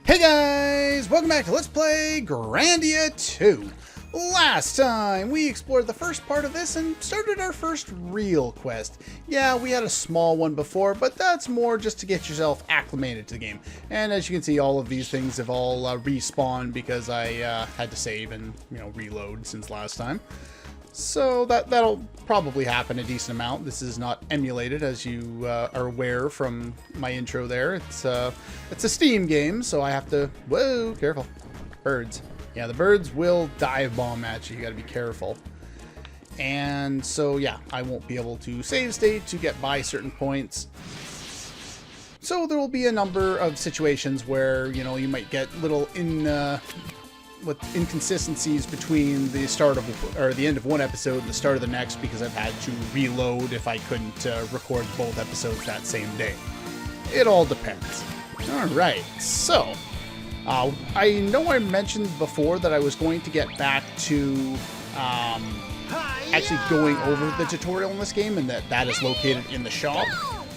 Hey guys! Welcome back to Let's Play Grandia 2. Last time, we explored the first part of this and started our first real quest. Yeah, we had a small one before, but that's more just to get yourself acclimated to the game. And as you can see, all of these things have all respawned because I had to save and, reload since last time. So that'll probably happen a decent amount. This is not emulated, as you are aware from my intro there. It's a Steam game, so I have to... Whoa, careful. Birds. Yeah, the birds will dive bomb at you. You gotta be careful. And so, yeah, I won't be able to save state to get by certain points. So there will be a number of situations where, you might get little with inconsistencies between the start of or the end of one episode and the start of the next, because I've had to reload if I couldn't record both episodes that same day. It all depends. All right, so I know I mentioned before that I was going to get back to actually going over the tutorial in this game, and that is located in the shop.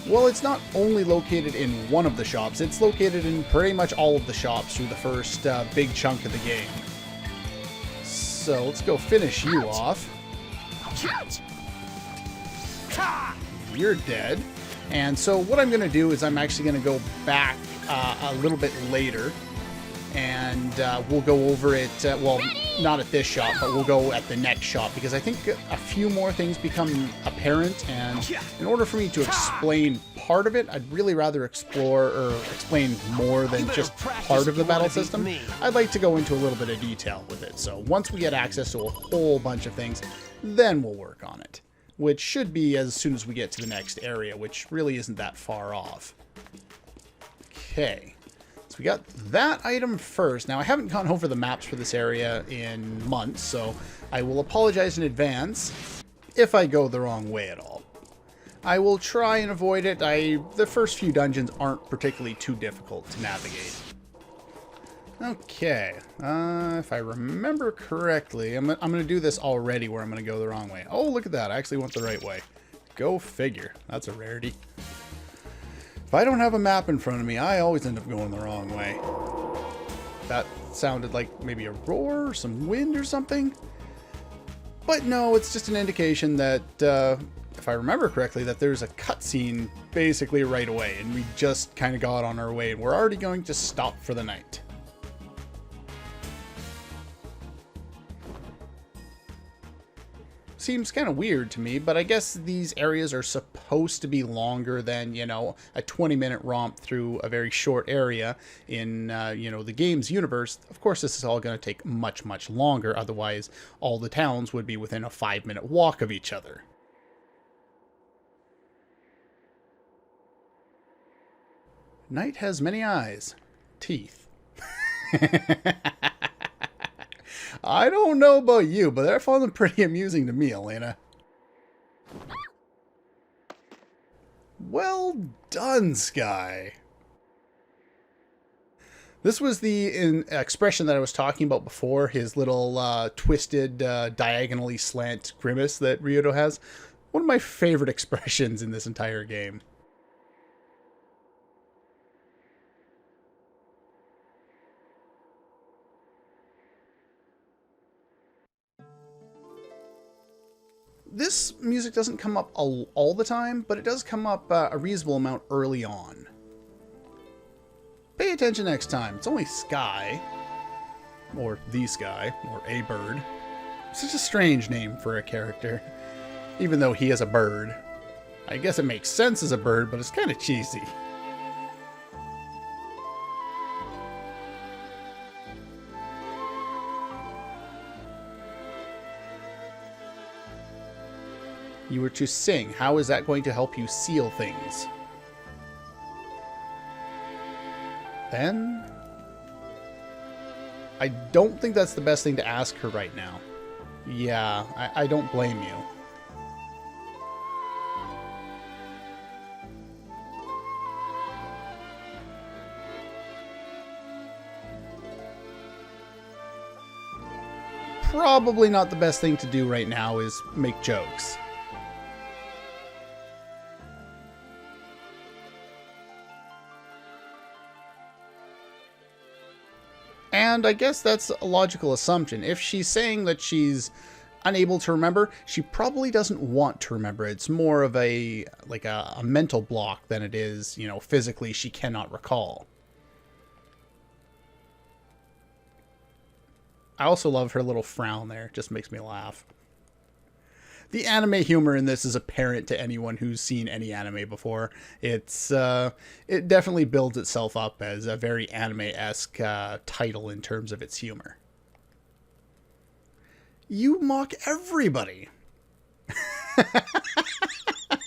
Well, it's not only located in one of the shops, it's located in pretty much all of the shops through the first big chunk of the game. So let's go finish you off. You're dead. And so what I'm going to do is I'm actually going to go back a little bit later, and we'll go over it, well, not at this shop, but we'll go at the next shop, because I think a few more things become apparent, and in order for me to explain part of it, I'd really rather explore or explain more than just part of the battle system. I'd like to go into a little bit of detail with it. So once we get access to a whole bunch of things, then we'll work on it, which should be as soon as we get to the next area, which really isn't that far off. Okay. So we got that item first. Now, I haven't gone over the maps for this area in months, so I will apologize in advance if I go the wrong way at all. I will try and avoid it. The first few dungeons aren't particularly too difficult to navigate. Okay, if I remember correctly, I'm going to do this already where I'm going to go the wrong way. Oh, look at that. I actually went the right way. Go figure. That's a rarity. If I don't have a map in front of me, I always end up going the wrong way. That sounded like maybe a roar or some wind or something. But no, it's just an indication that, if I remember correctly, that there's a cutscene basically right away, and we just kind of got on our way, and we're already going to stop for the night. Seems kind of weird to me, but I guess these areas are supposed to be longer than, a 20-minute romp through a very short area in, the game's universe. Of course, this is all going to take much, much longer. Otherwise, all the towns would be within a 5-minute walk of each other. Night has many eyes. Teeth. I don't know about you, but they're finding pretty amusing to me, Elena. Well done, Sky. This was the expression that I was talking about before, his little twisted, diagonally slant grimace that Ryudo has. One of my favorite expressions in this entire game. This music doesn't come up all the time, but it does come up a reasonable amount early on. Pay attention next time. It's only Sky. Or the Sky. Or a bird. Such a strange name for a character. Even though he is a bird. I guess it makes sense as a bird, but it's kind of cheesy. You were to sing. How is that going to help you seal things? Then? I don't think that's the best thing to ask her right now. Yeah, I don't blame you. Probably not the best thing to do right now is make jokes. And I guess that's a logical assumption. If she's saying that she's unable to remember, she probably doesn't want to remember. It's more of a mental block than it is, you know, physically she cannot recall. I also love her little frown there. It just makes me laugh. The anime humor in this is apparent to anyone who's seen any anime before. It definitely builds itself up as a very anime-esque title in terms of its humor. You mock everybody.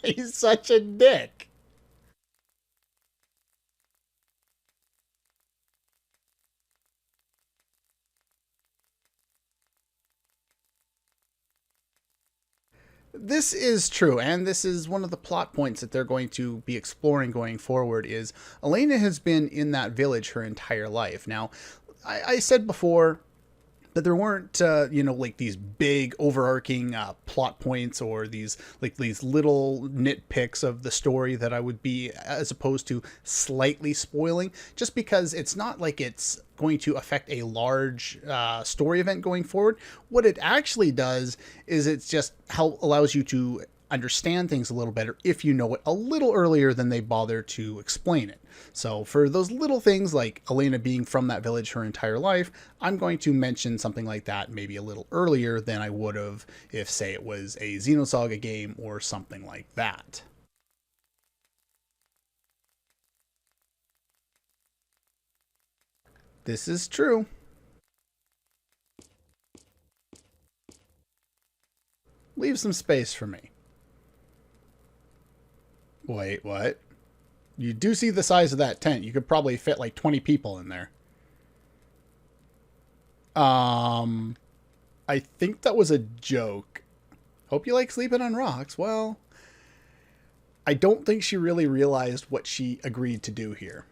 He's such a dick. This is true, and this is one of the plot points that they're going to be exploring going forward. Is Elena has been in that village her entire life. Now, I said before that there weren't, like these big overarching plot points or these little nitpicks of the story that I would be, as opposed to slightly spoiling, just because it's not like it's going to affect a large story event going forward. What it actually does is it's just allows you to understand things a little better if you know it a little earlier than they bother to explain it. So for those little things like Elena being from that village her entire life, I'm going to mention something like that maybe a little earlier than I would have if, say, it was a Xenosaga game or something like that. This is true. Leave some space for me. Wait, what? You do see the size of that tent. You could probably fit like 20 people in there. I think that was a joke. Hope you like sleeping on rocks. Well, I don't think she really realized what she agreed to do here.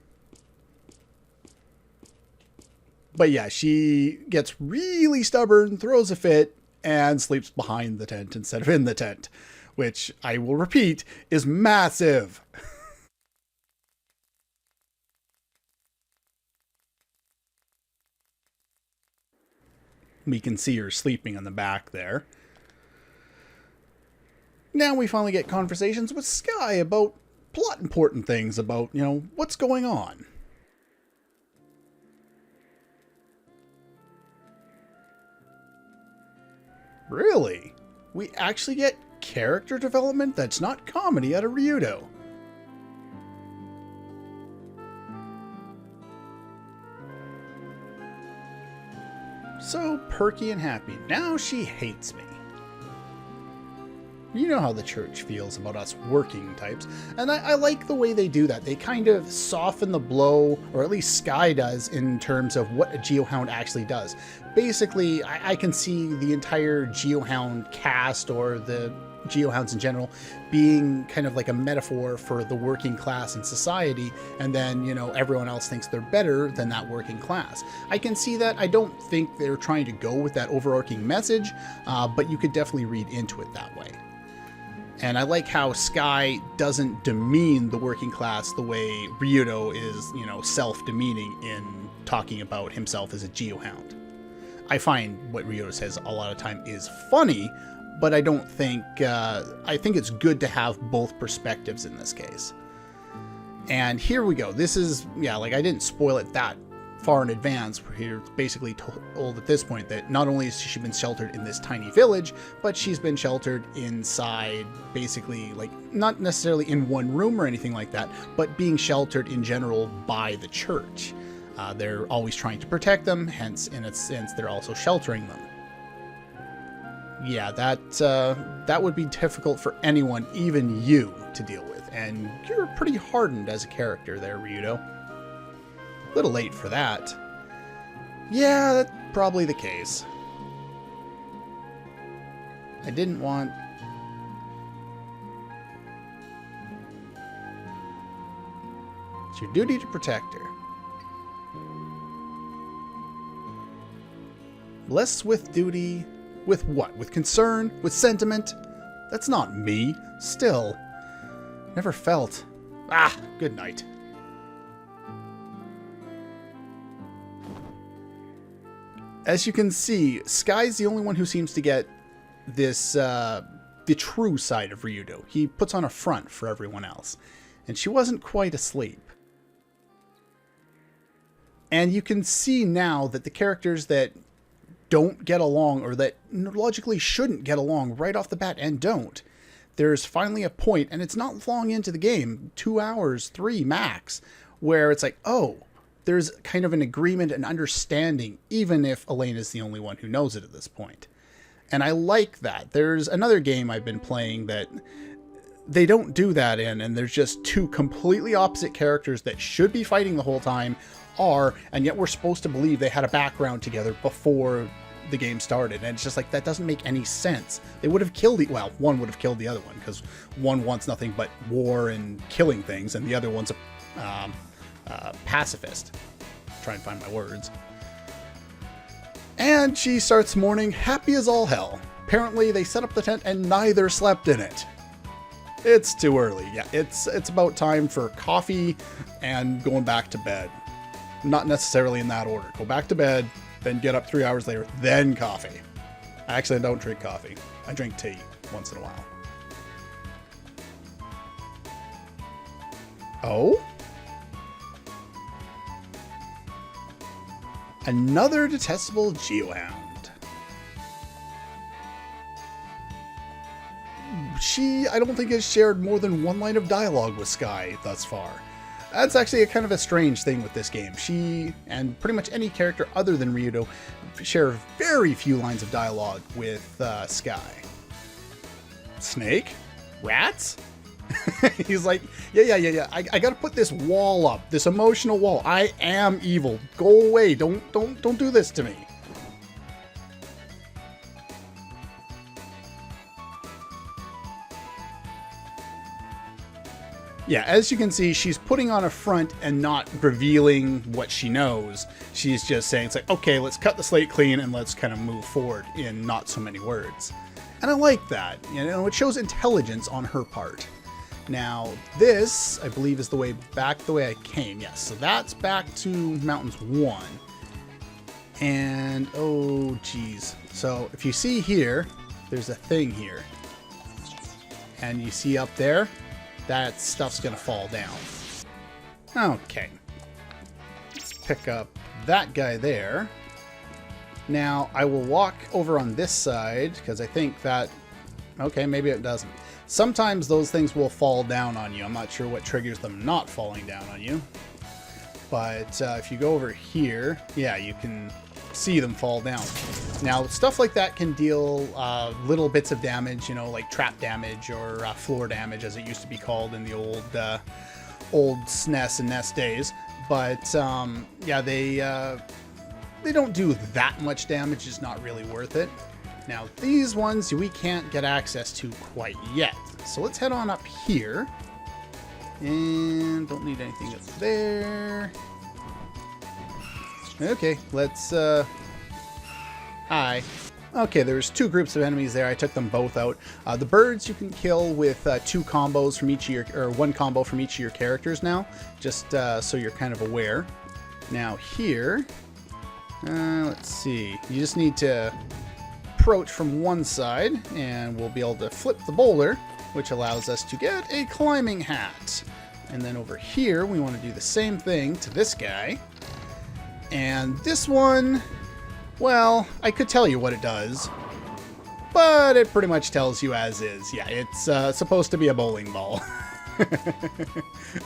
But yeah, she gets really stubborn, throws a fit, and sleeps behind the tent instead of in the tent, which I will repeat is massive. We can see her sleeping in the back there. Now we finally get conversations with Sky about plot important things about, what's going on. Really? We actually get character development that's not comedy out of Ryudo. So perky and happy. Now she hates me. You know how the church feels about us working types, and I like the way they do that. They kind of soften the blow, or at least Sky does, in terms of what a Geohound actually does. Basically, I can see the entire Geohound cast, or the Geohounds in general, being kind of like a metaphor for the working class in society, and then, everyone else thinks they're better than that working class. I can see that. I don't think they're trying to go with that overarching message, but you could definitely read into it that way. And I like how Sky doesn't demean the working class the way Ryudo is, self-demeaning in talking about himself as a Geohound. I find what Ryudo says a lot of time is funny, but I don't think, I think it's good to have both perspectives in this case. And here we go. This is, I didn't spoil it that far in advance. We're basically told at this point that not only has she been sheltered in this tiny village, but she's been sheltered inside, basically, not necessarily in one room or anything like that, but being sheltered in general by the church. They're always trying to protect them, hence, in a sense, they're also sheltering them. Yeah, that would be difficult for anyone, even you, to deal with, and you're pretty hardened as a character there, Ryudo. A little late for that. Yeah, that's probably the case. I didn't want... It's your duty to protect her. Less with duty... With what? With concern? With sentiment? That's not me. Still. Never felt. Ah, good night. As you can see, Sky's the only one who seems to get this, the true side of Ryudo. He puts on a front for everyone else. And she wasn't quite asleep. And you can see now that the characters that don't get along, or that logically shouldn't get along right off the bat and don't, there's finally a point, and it's not long into the game, 2 hours, 3 max, where it's like, oh, there's kind of an agreement and understanding, even if Elaine is the only one who knows it at this point. And I like that. There's another game I've been playing that they don't do that in, and there's just two completely opposite characters that should be fighting the whole time and yet we're supposed to believe they had a background together before the game started. And it's just like, that doesn't make any sense. They would have killed well, one would have killed the other one, because one wants nothing but war and killing things, and the other one's a pacifist. Try and find my words. And she starts mourning, happy as all hell. Apparently they set up the tent and neither slept in it. It's too early. Yeah, it's about time for coffee and going back to bed. Not necessarily in that order. Go back to bed, then get up 3 hours later, then coffee. Actually, I don't drink coffee. I drink tea once in a while. Oh? Another detestable geohound. She, I don't think, has shared more than one line of dialogue with Sky thus far. That's actually a kind of a strange thing with this game. She, and pretty much any character other than Ryudo, share very few lines of dialogue with Sky. Snake? Rats? He's like, yeah. I gotta put this wall up, this emotional wall. I am evil. Go away. Don't do this to me. Yeah, as you can see, she's putting on a front and not revealing what she knows. She's just saying, it's like, okay, let's cut the slate clean and let's kind of move forward in not so many words. And I like that. You know, it shows intelligence on her part. Now, this, I believe, is the way back the way I came. Yes, so that's back to Mountains 1. And, oh, geez. So, if you see here, there's a thing here. And you see up there, that stuff's going to fall down. Okay. Let's pick up that guy there. Now, I will walk over on this side, because I think that... Okay, maybe it doesn't. Sometimes those things will fall down on you. I'm not sure what triggers them not falling down on you. But if you go over here, yeah, you can see them fall down. Now, stuff like that can deal little bits of damage, you know, like trap damage or floor damage, as it used to be called in the old SNES and NES days. But yeah, they don't do that much damage. It's not really worth it. Now, these ones we can't get access to quite yet. So let's head on up here. And don't need anything up there. Okay, let's... Hi. Okay, there's two groups of enemies there. I took them both out. The birds you can kill with two combos from each of your... Or one combo from each of your characters now. Just so you're kind of aware. Now here... let's see. You just need to approach from one side, and we'll be able to flip the boulder, which allows us to get a climbing hat. And then over here, we want to do the same thing to this guy. And this one, well, I could tell you what it does, but it pretty much tells you as is. Yeah, it's supposed to be a bowling ball,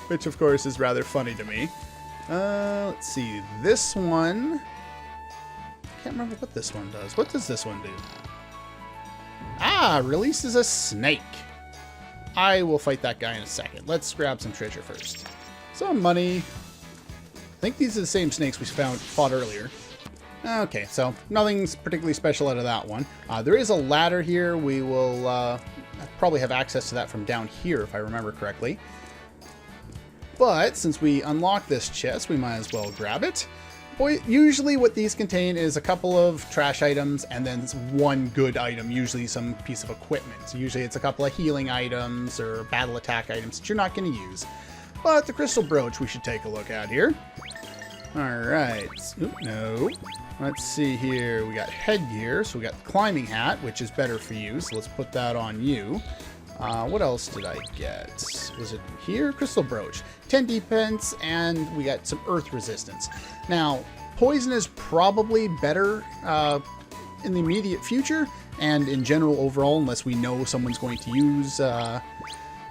which of course is rather funny to me. Let's see, this one... I can't remember what this one does. What does this one do? Ah, releases a snake. I will fight that guy in a second. Let's grab some treasure first. Some money. I think these are the same snakes we fought earlier. Okay, so nothing's particularly special out of that one. There is a ladder here. We will probably have access to that from down here, if I remember correctly. But since we unlocked this chest, we might as well grab it. Boy, usually what these contain is a couple of trash items and then one good item, usually some piece of equipment. So usually it's a couple of healing items or battle attack items that you're not going to use. But the crystal brooch we should take a look at here. Alright. No. Let's see here. We got headgear, so we got the climbing hat, which is better for you, so let's put that on you. What else did I get? Was it here? Crystal brooch. 10 defense, and we got some earth resistance. Now, poison is probably better in the immediate future, and in general overall, unless we know someone's going to use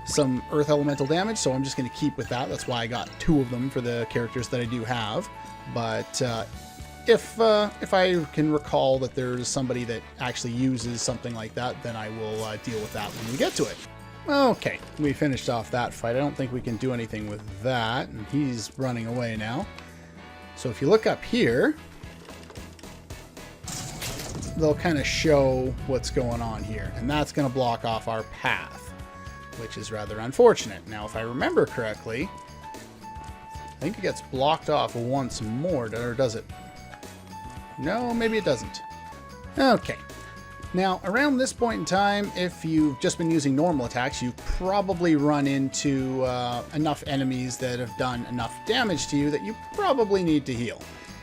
some earth elemental damage, so I'm just going to keep with that. That's why I got 2 of them for the characters that I do have. But if I can recall that there's somebody that actually uses something like that, then I will deal with that when we get to it. Okay, we finished off that fight. I don't think we can do anything with that, and he's running away now. So if you look up here, they'll kind of show what's going on here, and that's going to block off our path, which is rather unfortunate. Now, if I remember correctly, I think it gets blocked off once more, or does it? No, maybe it doesn't. Okay. Now, around this point in time, if you've just been using normal attacks, you probably run into enough enemies that have done enough damage to you that you probably need to heal.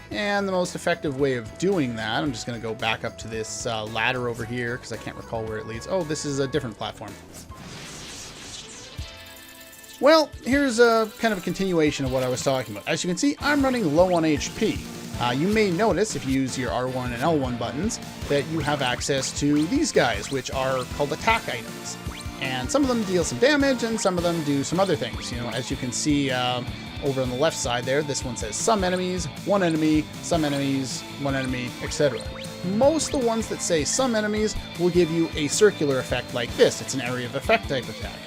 And the most effective way of doing that, I'm just going to go back up to this ladder over here, because I can't recall where it leads. Oh, this is a different platform. Well, here's a kind of a continuation of what I was talking about. As you can see, I'm running low on HP. You may notice, if you use your R1 and L1 buttons, that you have access to these guys, which are called attack items. And some of them deal some damage, and some of them do some other things. You know, as you can see over on the left side there, this one says some enemies, one enemy, some enemies, one enemy, etc. Most of the ones that say some enemies will give you a circular effect like this. It's an area of effect type attack.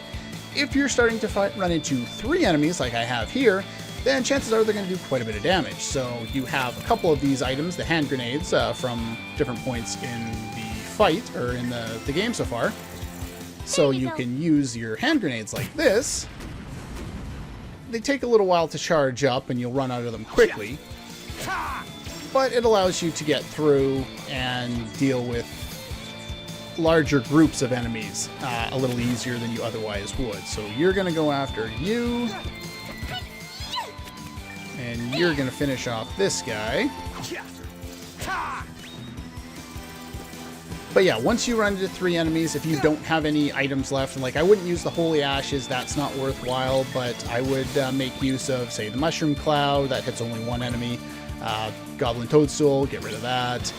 If you're starting to run into 3 enemies, like I have here, then chances are they're going to do quite a bit of damage. So you have a couple of these items, the hand grenades, from different points in the fight, or in the game so far. So you can use your hand grenades like this. They take a little while to charge up, and you'll run out of them quickly. But it allows you to get through and deal with larger groups of enemies a little easier than you otherwise would. So you're going to go after you. And you're going to finish off this guy. But yeah, once you run into 3 enemies, if you don't have any items left, like I wouldn't use the Holy Ashes, that's not worthwhile, but I would make use of, say, the Mushroom Cloud, that hits only 1 enemy. Goblin Toadstool, get rid of that.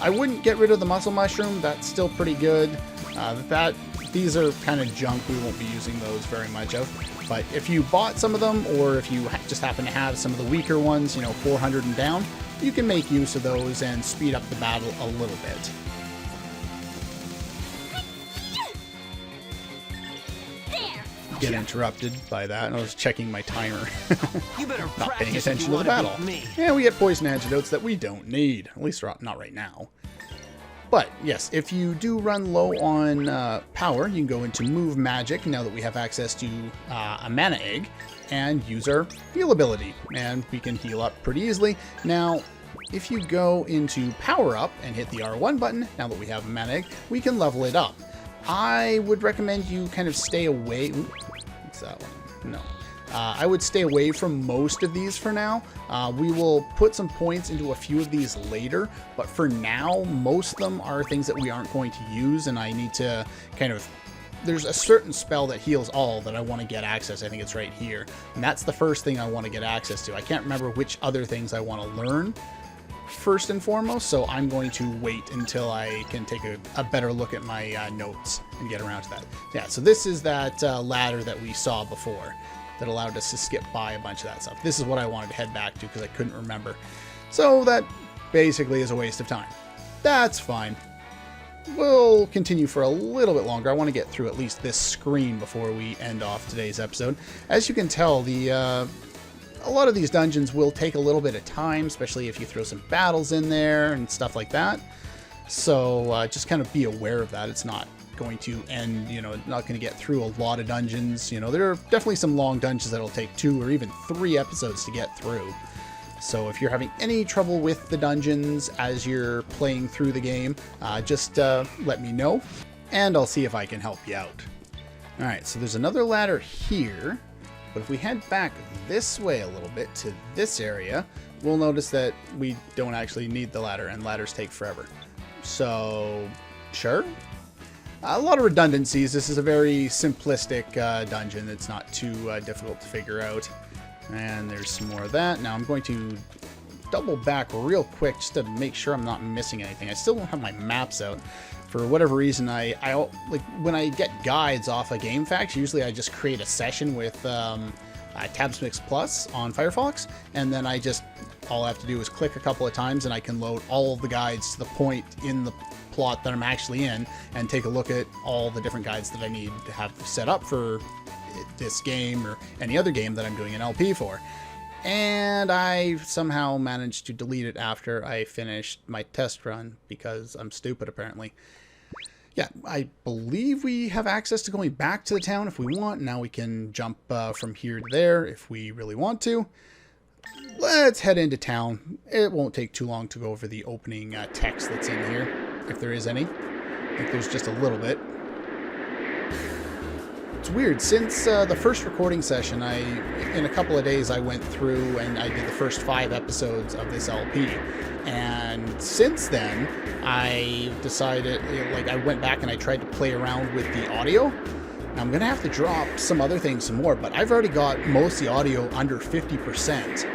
I wouldn't get rid of the Muscle Mushroom, that's still pretty good. These are kind of junk, we won't be using those very much of. But if you bought some of them, or if you just happen to have some of the weaker ones, you know, 400 and down, you can make use of those and speed up the battle a little bit. Get interrupted by that, and I was checking my timer. You better Not paying practice attention to the battle. Yeah, we get poison antidotes that we don't need. At least not right now. But, yes, if you do run low on power, you can go into Move Magic, now that we have access to a Mana Egg, and use our heal ability. And we can heal up pretty easily. Now, if you go into Power Up and hit the R1 button, now that we have a Mana Egg, we can level it up. I would recommend you kind of stay away... Ooh, what's that one? No. I would stay away from most of these for now. We will put some points into a few of these later, but for now, most of them are things that we aren't going to use, and I need to kind of... There's a certain spell that heals all that I want to get access. I think it's right here. And that's the first thing I want to get access to. I can't remember which other things I want to learn first and foremost, so I'm going to wait until I can take a better look at my notes and get around to that. Yeah, so this is that ladder that we saw before that allowed us to skip by a bunch of that stuff. This is what I wanted to head back to because I couldn't remember. So that basically is a waste of time. That's fine. We'll continue for a little bit longer. I want to get through at least this screen before we end off today's episode. As you can tell, a lot of these dungeons will take a little bit of time, especially if you throw some battles in there and stuff like that. So just kind of be aware of that. It's not going to end, you know, not going to get through a lot of dungeons. You know, there are definitely some long dungeons that'll take 2 or even 3 episodes to get through. So if you're having any trouble with the dungeons as you're playing through the game, just let me know, and I'll see if I can help you out. Alright, so there's another ladder here. But if we head back this way a little bit to this area, we'll notice that we don't actually need the ladder, and ladders take forever. So, sure. A lot of redundancies. This is a very simplistic dungeon. It's not too difficult to figure out. And there's some more of that. Now I'm going to double back real quick just to make sure I'm not missing anything. I still don't have my maps out. For whatever reason, I like when I get guides off of GameFAQs, usually I just create a session with TabsMix Plus on Firefox, and then all I have to do is click a couple of times and I can load all of the guides to the point in the plot that I'm actually in and take a look at all the different guides that I need to have set up for this game or any other game that I'm doing an LP for. And I somehow managed to delete it after I finished my test run because I'm stupid apparently. Yeah, I believe we have access to going back to the town if we want. Now we can jump from here to there if we really want to. Let's head into town. It won't take too long to go over the opening text that's in here, if there is any. I think there's just a little bit. It's weird, since the first recording session, in a couple of days I went through and I did the first 5 episodes of this LP. And since then, I decided, I went back and I tried to play around with the audio. Now, I'm going to have to drop some other things some more, but I've already got most of the audio under 50%,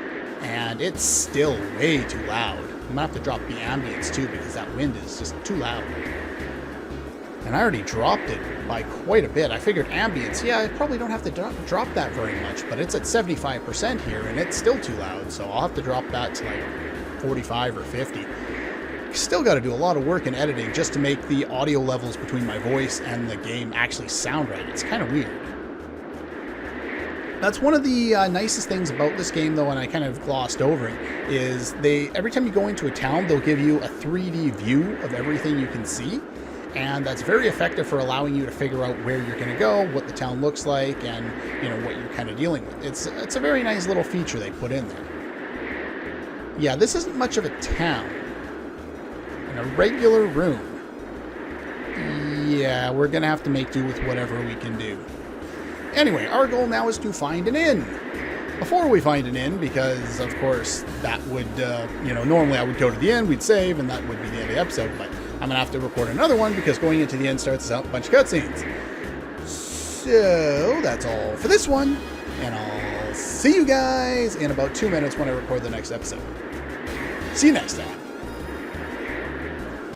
and it's still way too loud. I'm going to have to drop the ambience too, because that wind is just too loud. And I already dropped it by quite a bit. I figured ambience, yeah, I probably don't have to drop that very much, but it's at 75% here, and it's still too loud, so I'll have to drop that to like 45 or 50. Still got to do a lot of work in editing just to make the audio levels between my voice and the game actually sound right. It's kind of weird. That's one of the nicest things about this game, though, and I kind of glossed over it, is every time you go into a town, they'll give you a 3D view of everything you can see. And that's very effective for allowing you to figure out where you're going to go, what the town looks like, and what you're kind of dealing with. It's a very nice little feature they put in there. Yeah, this isn't much of a town. And a regular room. Yeah, we're going to have to make do with whatever we can do. Anyway, our goal now is to find an inn. Before we find an inn, because of course that would, normally I would go to the inn, we'd save, and that would be the end of the episode, but I'm going to have to record another one because going into the end starts out a bunch of cutscenes. So, that's all for this one, and I'll see you guys in about 2 minutes when I record the next episode. See you next time.